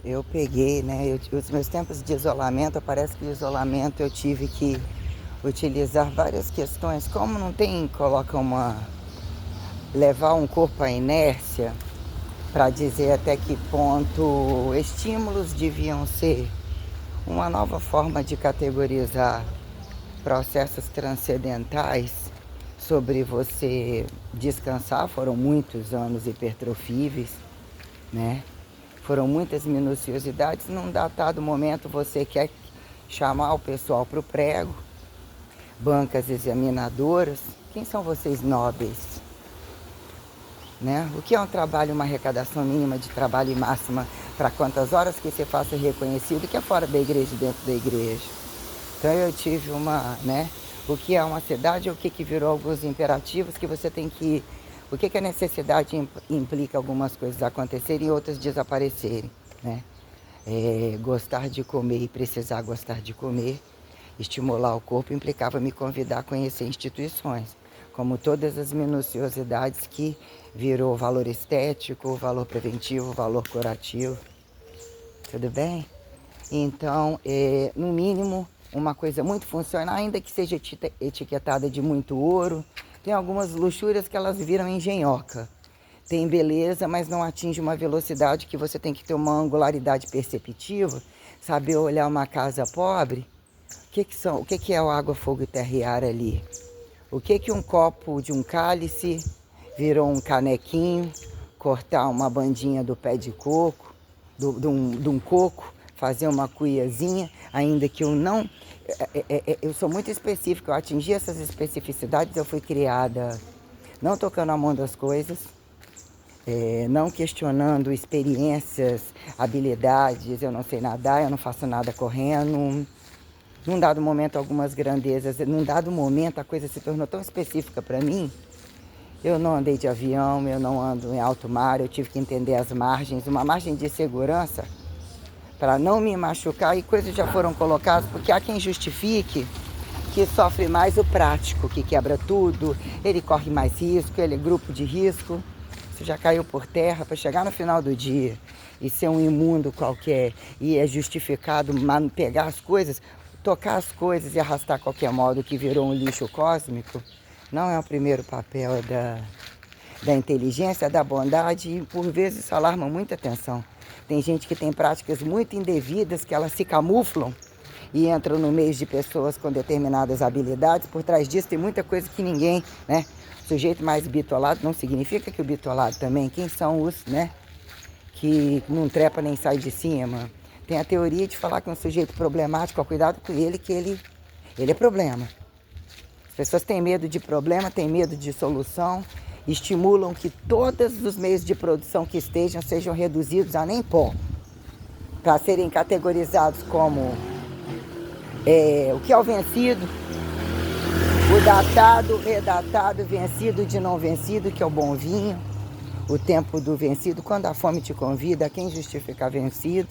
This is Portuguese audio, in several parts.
Eu peguei, né? Os meus tempos de isolamento, parece que o isolamento eu tive que utilizar várias questões. Como não tem, coloca levar um corpo à inércia para dizer até que ponto estímulos deviam ser uma nova forma de categorizar processos transcendentais sobre você descansar. Foram muitos anos hipertrofíveis, né? Foram muitas minuciosidades. Num datado momento você quer chamar o pessoal para o prego, bancas examinadoras. Quem são vocês nobres? Né? O que é um trabalho, uma arrecadação mínima de trabalho e máxima para quantas horas que você faça reconhecido, que é fora da igreja e dentro da igreja. Então eu tive né? O que é uma cidade, o que virou alguns imperativos que você tem que... O que a necessidade implica algumas coisas acontecerem e outras desaparecerem, né? Gostar de comer e precisar gostar de comer, estimular o corpo implicava me convidar a conhecer instituições, como todas as minuciosidades que virou valor estético, valor preventivo, valor curativo. Tudo bem? Então, no mínimo, uma coisa muito funcional, ainda que seja etiquetada de muito ouro, tem algumas luxúrias que elas viram engenhoca. Tem beleza, mas não atinge uma velocidade que você tem que ter uma angularidade perceptiva, saber olhar uma casa pobre. O que é o água, fogo e terra e ar ali? O que um copo de um cálice virou um canequinho, cortar uma bandinha do pé de coco, de um coco, fazer uma cuiazinha, ainda que eu não... eu sou muito específica, eu atingi essas especificidades, eu fui criada não tocando a mão das coisas, não questionando experiências, habilidades. Eu não sei nadar, eu não faço nada correndo. Num dado momento, algumas grandezas, num dado momento a coisa se tornou tão específica para mim. Eu não andei de avião, eu não ando em alto mar, eu tive que entender as margens, uma margem de segurança para não me machucar, e coisas já foram colocadas, porque há quem justifique que sofre mais o prático, que quebra tudo, ele corre mais risco, ele é grupo de risco. Isso já caiu por terra para chegar no final do dia e ser um imundo qualquer, e é justificado pegar as coisas, tocar as coisas e arrastar qualquer modo, que virou um lixo cósmico. Não é o primeiro papel da inteligência, da bondade, e por vezes isso alarma muita atenção. Tem gente que tem práticas muito indevidas, que elas se camuflam e entram no meio de pessoas com determinadas habilidades. Por trás disso tem muita coisa que ninguém, né? O sujeito mais bitolado não significa que o bitolado também. Quem são os, né? Que não trepa nem sai de cima. Tem a teoria de falar que um sujeito problemático, ó, cuidado com ele, que ele é problema. As pessoas têm medo de problema, têm medo de solução, estimulam que todos os meios de produção que estejam sejam reduzidos a nem pó, para serem categorizados como o que é o vencido, o datado, redatado, vencido de não vencido, que é o bom vinho, o tempo do vencido. Quando a fome te convida, a quem justificar vencido?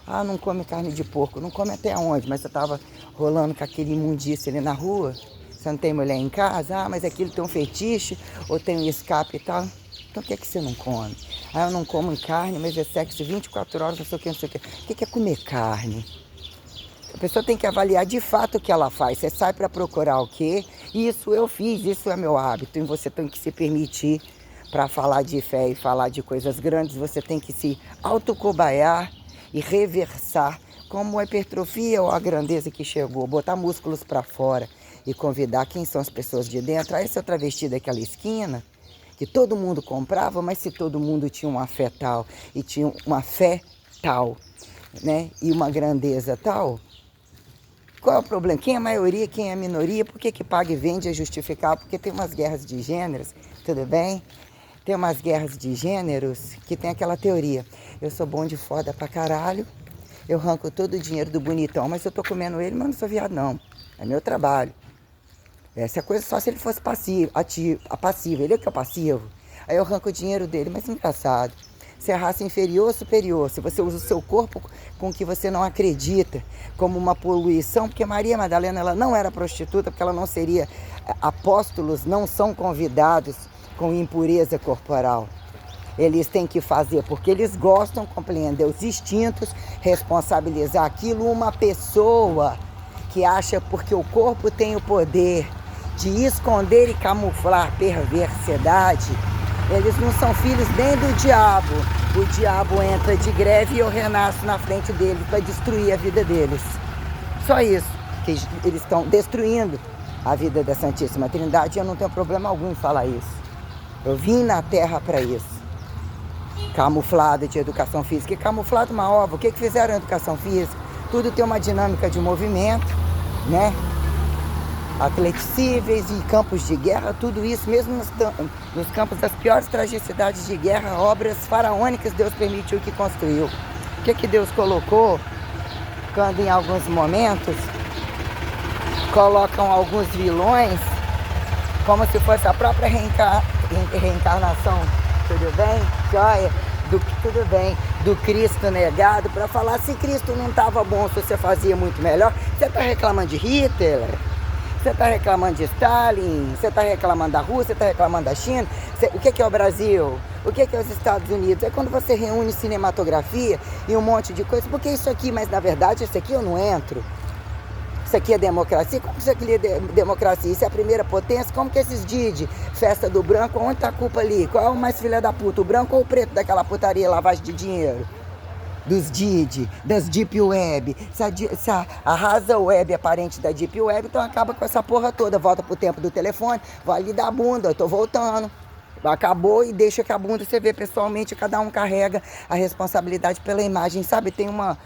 Ah, não come carne de porco. Não come até onde? Mas você estava rolando com aquele imundício ali na rua? Você não tem mulher em casa? Ah, mas aquilo tem um fetiche ou tem um escape e tal? Então o que é que você não come? Ah, eu não como carne, mas é sexo 24 horas, não sei o que, não sei o que. O que é comer carne? A pessoa tem que avaliar de fato o que ela faz. Você sai para procurar o quê? Isso eu fiz, isso é meu hábito. E você tem que se permitir, para falar de fé e falar de coisas grandes, você tem que se autocobaiar e reversar, como a hipertrofia ou a grandeza que chegou, botar músculos para fora e convidar quem são as pessoas de dentro. Essa travesti daquela esquina, que todo mundo comprava, mas se todo mundo tinha uma fé tal e tinha uma fé tal, né, e uma grandeza tal, qual é o problema? Quem é a maioria, quem é a minoria? Por que paga e vende é justificar? Porque tem umas guerras de gêneros, tudo bem? Tem umas guerras de gêneros que tem aquela teoria. Eu sou bom de foda pra caralho, eu arranco todo o dinheiro do bonitão, mas eu tô comendo ele, mas não sou viado não. É meu trabalho. Essa é coisa só se ele fosse passivo, passivo. Ele é que é o passivo. Aí eu arranco o dinheiro dele, mas engraçado. Se é raça inferior ou superior, se você usa o seu corpo com o que você não acredita, como uma poluição, porque Maria Madalena ela não era prostituta, porque ela não seria... Apóstolos não são convidados com impureza corporal. Eles têm que fazer porque eles gostam, compreender os instintos, responsabilizar aquilo. Uma pessoa que acha porque o corpo tem o poder de esconder e camuflar perversidade, eles não são filhos nem do diabo. O diabo entra de greve e eu renasço na frente dele para destruir a vida deles. Só isso, que eles estão destruindo a vida da Santíssima Trindade, e eu não tenho problema algum em falar isso. Eu vim na Terra para isso. Camuflado de educação física. E camuflado uma obra. O que fizeram em educação física? Tudo tem uma dinâmica de movimento, né? Atleticíveis e campos de guerra, tudo isso, mesmo nos campos das piores tragicidades de guerra, obras faraônicas Deus permitiu que construiu. O que Deus colocou quando em alguns momentos colocam alguns vilões como se fosse a própria reencarnação, tudo bem? Joia? Tudo bem, do Cristo negado, para falar se Cristo não estava bom, se você fazia muito melhor. Você está reclamando de Hitler? Você está reclamando de Stalin? Você está reclamando da Rússia? Você está reclamando da China? O que é o Brasil? O que é os Estados Unidos? É quando você reúne cinematografia e um monte de coisa. Por que isso aqui? Mas na verdade isso aqui eu não entro. Isso aqui é democracia? Como isso aqui é democracia? Isso é a primeira potência? Como que esses Didi, festa do branco, onde está a culpa ali? Qual é o mais filha da puta, o branco ou o preto daquela putaria, lavagem de dinheiro? Dos Didi, das Deep Web. Se a Rasa Web é parente da Deep Web, então acaba com essa porra toda. Volta pro tempo do telefone, vai ali dar bunda, eu tô voltando. Acabou e deixa que a bunda você vê pessoalmente, cada um carrega a responsabilidade pela imagem. Sabe, tem uma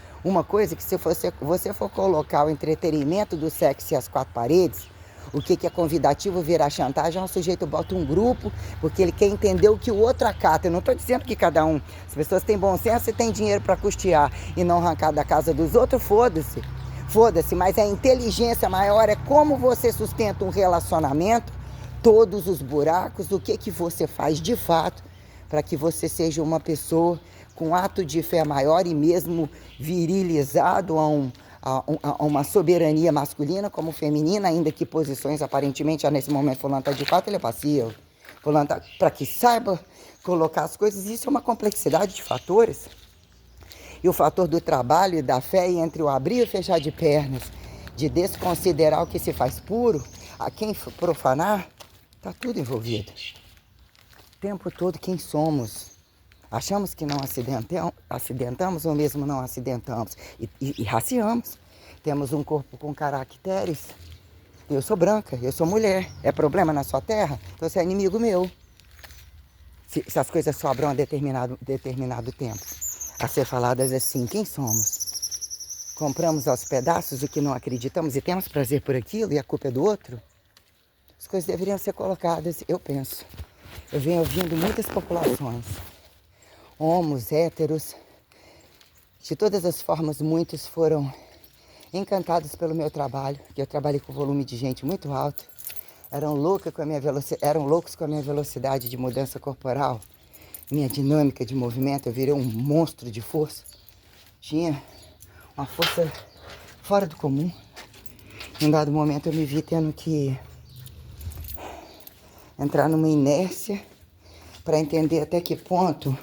coisa que se você for colocar o entretenimento do sexo e as quatro paredes, o que é convidativo virar chantagem, é um sujeito bota um grupo, porque ele quer entender o que o outro acata. Eu não estou dizendo que cada um, as pessoas têm bom senso e têm dinheiro para custear e não arrancar da casa dos outros, foda-se. Foda-se, mas a inteligência maior é como você sustenta um relacionamento, todos os buracos, o que você faz de fato para que você seja uma pessoa com ato de fé maior e mesmo virilizado a uma soberania masculina como feminina, ainda que posições aparentemente, nesse momento, fulano está de fato, ele é passivo. Fulano tá, para que saiba colocar as coisas, isso é uma complexidade de fatores. E o fator do trabalho e da fé, e entre o abrir e fechar de pernas, de desconsiderar o que se faz puro, a quem profanar, está tudo envolvido. O tempo todo quem somos. Achamos que não acidentamos ou mesmo não acidentamos. E raciamos. Temos um corpo com caracteres. Eu sou branca, eu sou mulher. É problema na sua terra? Então você é inimigo meu. Se as coisas sobram a determinado tempo. A ser faladas assim, quem somos? Compramos aos pedaços o que não acreditamos e temos prazer por aquilo e a culpa é do outro? As coisas deveriam ser colocadas, eu penso. Eu venho ouvindo muitas populações. Homos, héteros, de todas as formas, muitos foram encantados pelo meu trabalho, que eu trabalhei com volume de gente muito alto, eram loucos com a minha velocidade de mudança corporal, minha dinâmica de movimento, eu virei um monstro de força, tinha uma força fora do comum. Em um dado momento eu me vi tendo que entrar numa inércia para entender até que ponto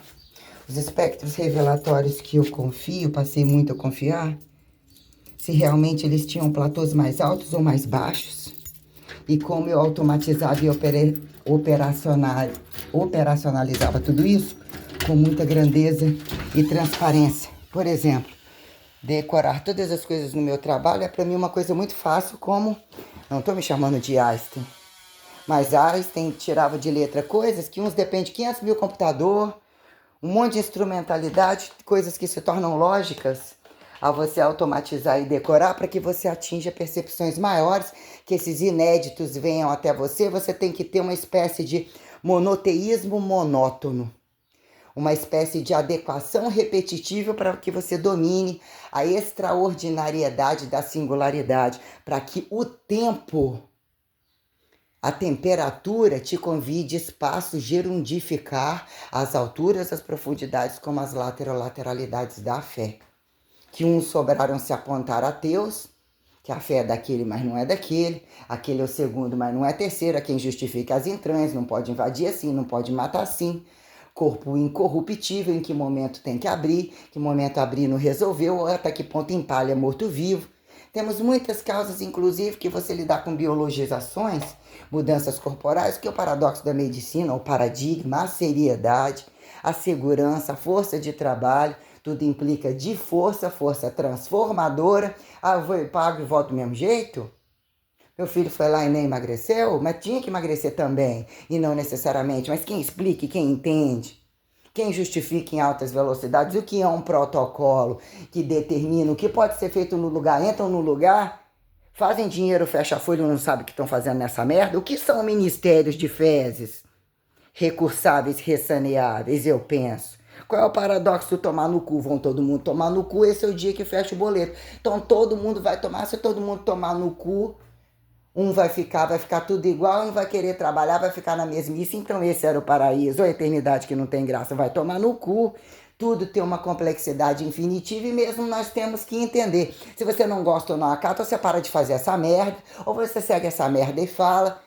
os espectros revelatórios que eu confio, passei muito a confiar, se realmente eles tinham platôs mais altos ou mais baixos, e como eu automatizava e operacionalizava tudo isso com muita grandeza e transparência. Por exemplo, decorar todas as coisas no meu trabalho é para mim uma coisa muito fácil, como, não estou me chamando de Einstein, mas Einstein tirava de letra coisas que uns dependem de 500 mil computador, um monte de instrumentalidade, coisas que se tornam lógicas ao você automatizar e decorar para que você atinja percepções maiores, que esses inéditos venham até você. Você tem que ter uma espécie de monoteísmo monótono, uma espécie de adequação repetitiva para que você domine a extraordinariedade da singularidade, para que o tempo, a temperatura te convide espaço gerundificar as alturas, as profundidades, como as lateralidades da fé. Que uns sobraram se apontar ateus, que a fé é daquele, mas não é daquele, aquele é o segundo, mas não é terceiro, a quem justifica as entranhas, não pode invadir assim, não pode matar assim. corpo incorruptível, em que momento tem que abrir, que momento abrir não resolveu, ou até que ponto empalha morto-vivo. Temos muitas causas, inclusive, que você lidar com biologizações, mudanças corporais, que é o paradoxo da medicina, o paradigma, a seriedade, a segurança, a força de trabalho, tudo implica de força, força transformadora. Ah, eu vou, pago e volto do mesmo jeito? Meu filho foi lá e nem emagreceu, mas tinha que emagrecer também, e não necessariamente. Mas quem explique, quem entende, quem justifica em altas velocidades o que é um protocolo que determina o que pode ser feito no lugar, entram no lugar, fazem dinheiro, fecha a folha e não sabem o que estão fazendo nessa merda. O que são ministérios de fezes? Recursáveis, ressaneáveis, eu penso. Qual é o paradoxo do tomar no cu? Vão todo mundo tomar no cu, esse é o dia que fecha o boleto. Então todo mundo vai tomar, se todo mundo tomar no cu, um vai ficar tudo igual, um vai querer trabalhar, vai ficar na mesmice. Então esse era o paraíso, ou a eternidade que não tem graça, vai tomar no cu. Tudo tem uma complexidade infinitiva e mesmo nós temos que entender. Se você não gosta ou não acata, você para de fazer essa merda, ou você segue essa merda e fala.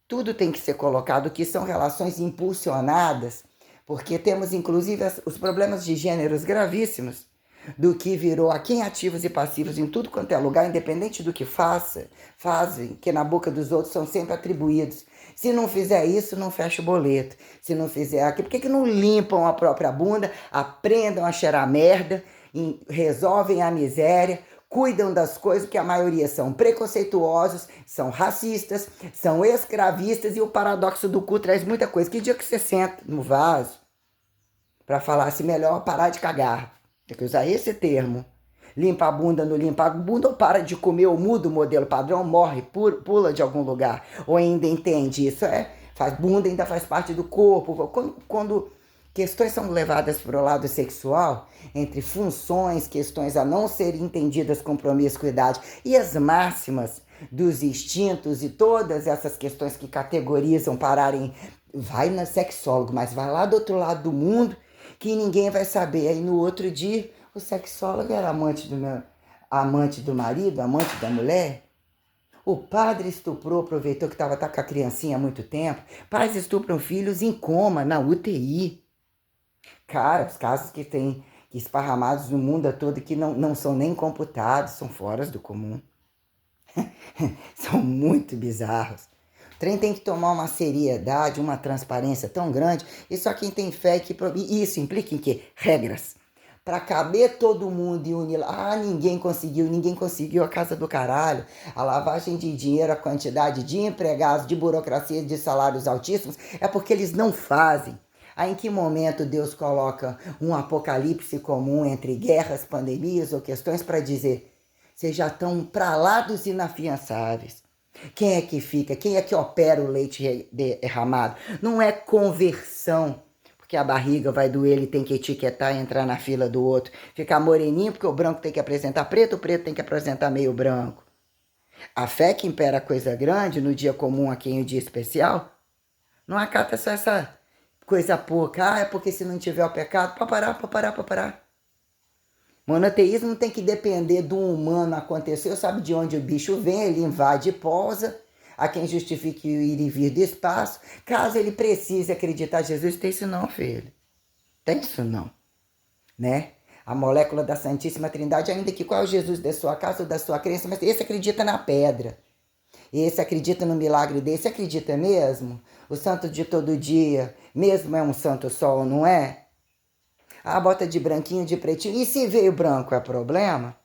Tudo tem que ser colocado, que são relações impulsionadas, porque temos inclusive os problemas de gêneros gravíssimos, do que virou aqui em ativos e passivos em tudo quanto é lugar, independente do que fazem, que na boca dos outros são sempre atribuídos. Se não fizer isso, não fecha o boleto. Se não fizer aquilo, por que não limpam a própria bunda, aprendam a cheirar merda, resolvem a miséria, cuidam das coisas, que a maioria são preconceituosos, são racistas, são escravistas, e o paradoxo do cu traz muita coisa. Que dia que você senta no vaso para falar se melhor parar de cagar? Tem que usar esse termo. Limpa a bunda, não limpa a bunda, ou para de comer, ou muda o modelo padrão, morre, pula de algum lugar. Ou ainda entende isso, faz bunda, ainda faz parte do corpo. Quando questões são levadas para o lado sexual, entre funções, questões a não serem entendidas com promiscuidade e as máximas dos instintos e todas essas questões que categorizam pararem, vai na sexólogo, mas vai lá do outro lado do mundo que ninguém vai saber. Aí no outro dia, o sexólogo era amante do marido, amante da mulher. O padre estuprou, aproveitou que estava com a criancinha há muito tempo. Pais estupram filhos em coma, na UTI. Cara, os casos que tem esparramados no mundo todo que não são nem computados, são fora do comum. São muito bizarros. O trem tem que tomar uma seriedade, uma transparência tão grande. E só quem tem fé que... E isso implica em quê? Regras. Para caber todo mundo e unir... ninguém conseguiu a casa do caralho. A lavagem de dinheiro, a quantidade de empregados, de burocracia, de salários altíssimos, é porque eles não fazem. Aí em que momento Deus coloca um apocalipse comum entre guerras, pandemias ou questões para dizer: vocês já estão para lá dos inafiançáveis. Quem é que fica? Quem é que opera o leite derramado? Não é conversão, porque a barriga vai doer, ele tem que etiquetar e entrar na fila do outro. Ficar moreninho porque o branco tem que apresentar preto, o preto tem que apresentar meio branco. A fé que impera a coisa grande, no dia comum aqui em um dia especial, não acata só essa coisa pouca. É porque se não tiver o pecado, para parar. Monoteísmo tem que depender do humano acontecer, sabe de onde o bicho vem, ele invade e pousa, a quem justifique o ir e vir do espaço. Caso ele precise acreditar em Jesus, tem isso não, filho. Tem isso não, né? A molécula da Santíssima Trindade, ainda que qual é o Jesus da sua casa ou da sua crença, mas esse acredita na pedra. Esse acredita no milagre desse, acredita mesmo? O santo de todo dia, mesmo é um santo sol, não é? Bota de branquinho, de pretinho. E se veio branco é problema?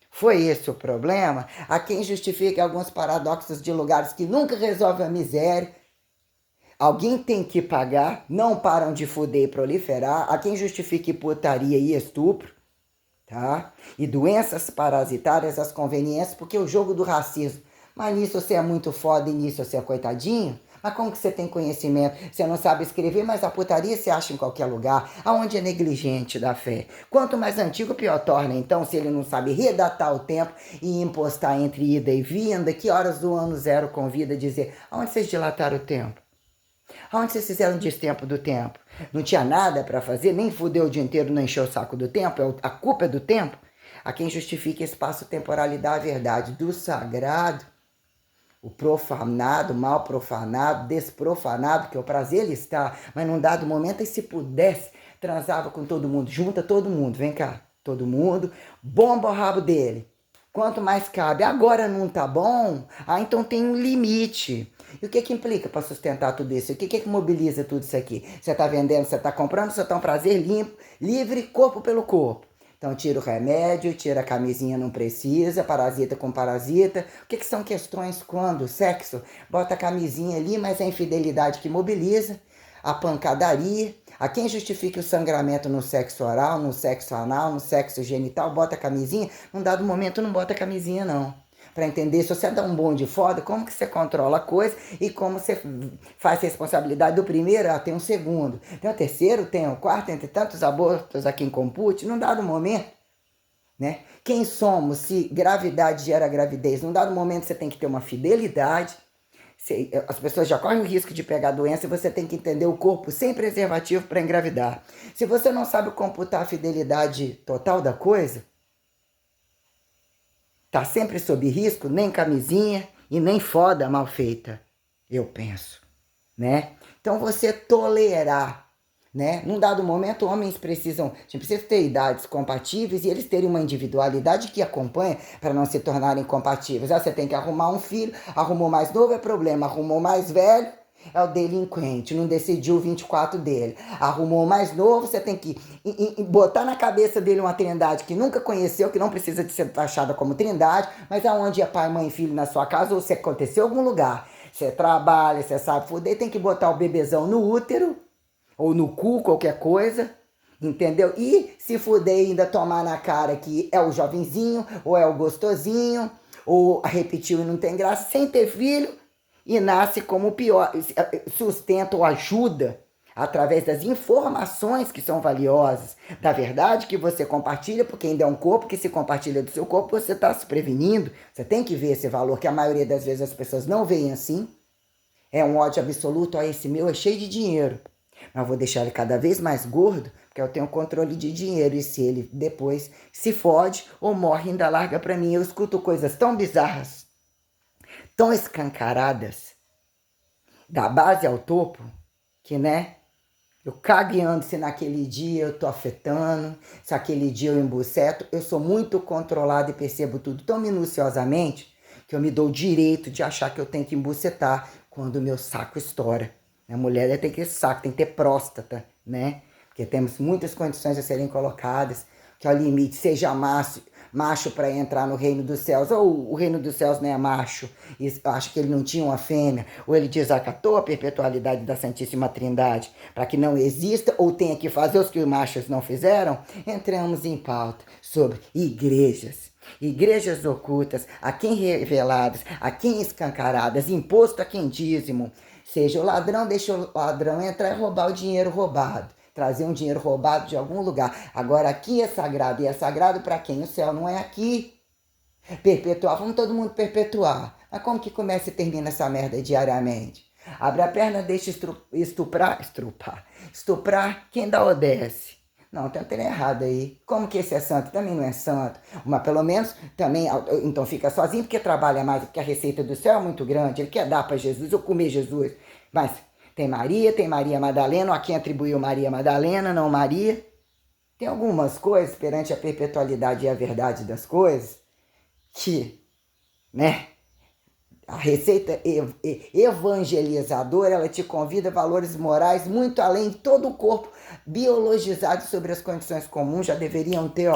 Foi esse o problema? Há quem justifique alguns paradoxos de lugares que nunca resolvem a miséria. Alguém tem que pagar, não param de fuder e proliferar. Há quem justifique putaria e estupro, tá? E doenças parasitárias, as conveniências, porque o jogo do racismo. Mas nisso você é muito foda e nisso você é coitadinho? Mas como que você tem conhecimento? Você não sabe escrever, mas a putaria se acha em qualquer lugar. Aonde é negligente da fé? Quanto mais antigo, pior torna. Então, se ele não sabe redatar o tempo e impostar entre ida e vinda, que horas do ano zero convida a dizer: aonde vocês dilataram o tempo? Aonde vocês fizeram destempo do tempo? Não tinha nada para fazer, nem fudeu o dia inteiro, não encheu o saco do tempo? A culpa é do tempo? A quem justifica espaço-temporalidade, a verdade do sagrado, O profanado, mal profanado, desprofanado, que o prazer ele está, mas num dado momento, e se pudesse, transava com todo mundo, junta todo mundo, vem cá, todo mundo, bomba o rabo dele. Quanto mais cabe, agora não tá bom, então tem um limite. E o que que implica para sustentar tudo isso? O que que mobiliza tudo isso aqui? Você está vendendo, você está comprando, você está um prazer limpo, livre, corpo pelo corpo. Então tira o remédio, tira a camisinha, não precisa, parasita com parasita. O que são questões quando? Sexo, bota a camisinha ali, mas é a infidelidade que mobiliza, a pancadaria. A quem justifica o sangramento no sexo oral, no sexo anal, no sexo genital, bota a camisinha. Num dado momento não bota a camisinha não. Para entender, se você dá um bonde foda, como que você controla a coisa e como você faz a responsabilidade do primeiro, tem um segundo, tem o terceiro, tem o quarto, entre tantos abortos aqui em compute, num dado momento, né? Quem somos se gravidade gera gravidez? Num dado momento você tem que ter uma fidelidade, as pessoas já correm o risco de pegar a doença e você tem que entender o corpo sem preservativo para engravidar. Se você não sabe computar a fidelidade total da coisa, tá sempre sob risco, nem camisinha e nem foda mal feita, eu penso, né? Então você tolerar, né? Num dado momento, homens precisam ter idades compatíveis e eles terem uma individualidade que acompanha para não se tornarem compatíveis. Você tem que arrumar um filho, arrumou mais novo é problema, arrumou mais velho, é o delinquente, não decidiu o 24 dele. Arrumou mais novo, você tem que botar na cabeça dele uma trindade que nunca conheceu, que não precisa de ser taxada como trindade, mas aonde é pai, mãe e filho na sua casa, ou se aconteceu em algum lugar. Você trabalha, você sabe fuder, tem que botar o bebezão no útero, ou no cu, qualquer coisa, entendeu? E se fuder ainda tomar na cara que é o jovenzinho, ou é o gostosinho, ou repetiu e não tem graça, sem ter filho, e nasce como pior, sustenta ou ajuda através das informações que são valiosas, da verdade que você compartilha, porque ainda é um corpo que se compartilha do seu corpo, você está se prevenindo, você tem que ver esse valor, que a maioria das vezes as pessoas não veem assim, é um ódio absoluto, esse meu é cheio de dinheiro, mas eu vou deixar ele cada vez mais gordo, porque eu tenho controle de dinheiro, e se ele depois se fode ou morre, ainda larga para mim. Eu escuto coisas tão bizarras, tão escancaradas, da base ao topo, que, né, eu cagueando se naquele dia eu tô afetando, se aquele dia eu embuceto, eu sou muito controlado e percebo tudo tão minuciosamente que eu me dou o direito de achar que eu tenho que embucetar quando o meu saco estoura. A mulher tem que ter saco, tem que ter próstata, né? Porque temos muitas condições a serem colocadas, que é o limite, seja macho para entrar no reino dos céus, ou o reino dos céus não é macho, e acho que ele não tinha uma fêmea, ou ele desacatou a perpetualidade da Santíssima Trindade, para que não exista, ou tenha que fazer os que os machos não fizeram. Entramos em pauta sobre igrejas ocultas, a quem reveladas, a quem escancaradas, imposto a quem dízimo, seja o ladrão, deixa o ladrão entrar e roubar o dinheiro roubado, trazer um dinheiro roubado de algum lugar. Agora aqui é sagrado, e é sagrado para quem? O céu não é aqui. Perpetuar, vamos todo mundo perpetuar. Mas como que começa e termina essa merda diariamente? Abre a perna, deixa estuprar, quem dá obedece. Não, tem um trem errado aí. Como que esse é santo? Também não é santo. Mas pelo menos também, então fica sozinho porque trabalha mais, porque a receita do céu é muito grande. Ele quer dar para Jesus ou comer Jesus. Mas tem Maria Madalena, a quem atribuiu Maria Madalena, não Maria. Tem algumas coisas perante a perpetualidade e a verdade das coisas que, né, a receita evangelizadora, ela te convida a valores morais muito além de todo o corpo biologizado sobre as condições comuns, já deveriam ter,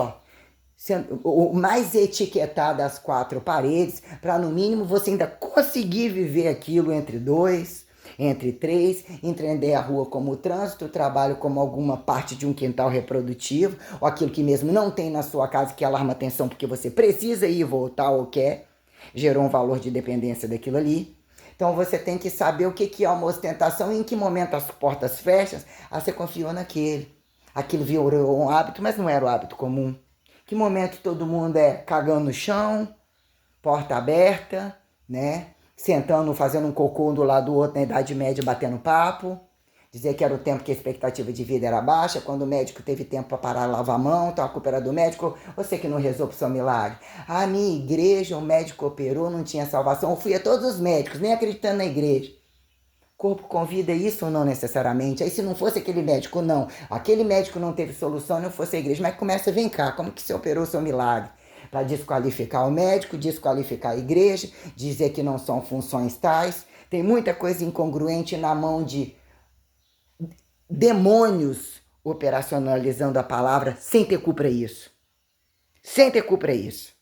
sendo o mais etiquetado às quatro paredes, para no mínimo você ainda conseguir viver aquilo entre dois, entre três, entender a rua como o trânsito, o trabalho como alguma parte de um quintal reprodutivo, ou aquilo que mesmo não tem na sua casa que alarma atenção porque você precisa ir voltar ou quer, gerou um valor de dependência daquilo ali. Então você tem que saber o que é uma ostentação e em que momento as portas fecham, você confiou naquele. Aquilo virou um hábito, mas não era o hábito comum. Que momento todo mundo cagando no chão, porta aberta, né? Sentando, fazendo um cocô um do lado do outro na Idade Média, batendo papo, Dizer que era o tempo que a expectativa de vida era baixa, quando o médico teve tempo para parar e lavar a mão, então a culpa era do médico. Você que não rezou pro seu milagre. A minha igreja, o médico operou, não tinha salvação. Eu fui a todos os médicos, nem acreditando na igreja. Corpo convida isso ou não necessariamente? Aí se não fosse aquele médico, não. Aquele médico não teve solução, não fosse a igreja. Mas começa, vem cá, como que você operou o seu milagre? Para desqualificar o médico, desqualificar a igreja, dizer que não são funções tais. Tem muita coisa incongruente na mão de demônios operacionalizando a palavra sem ter culpa isso. Sem ter culpa isso.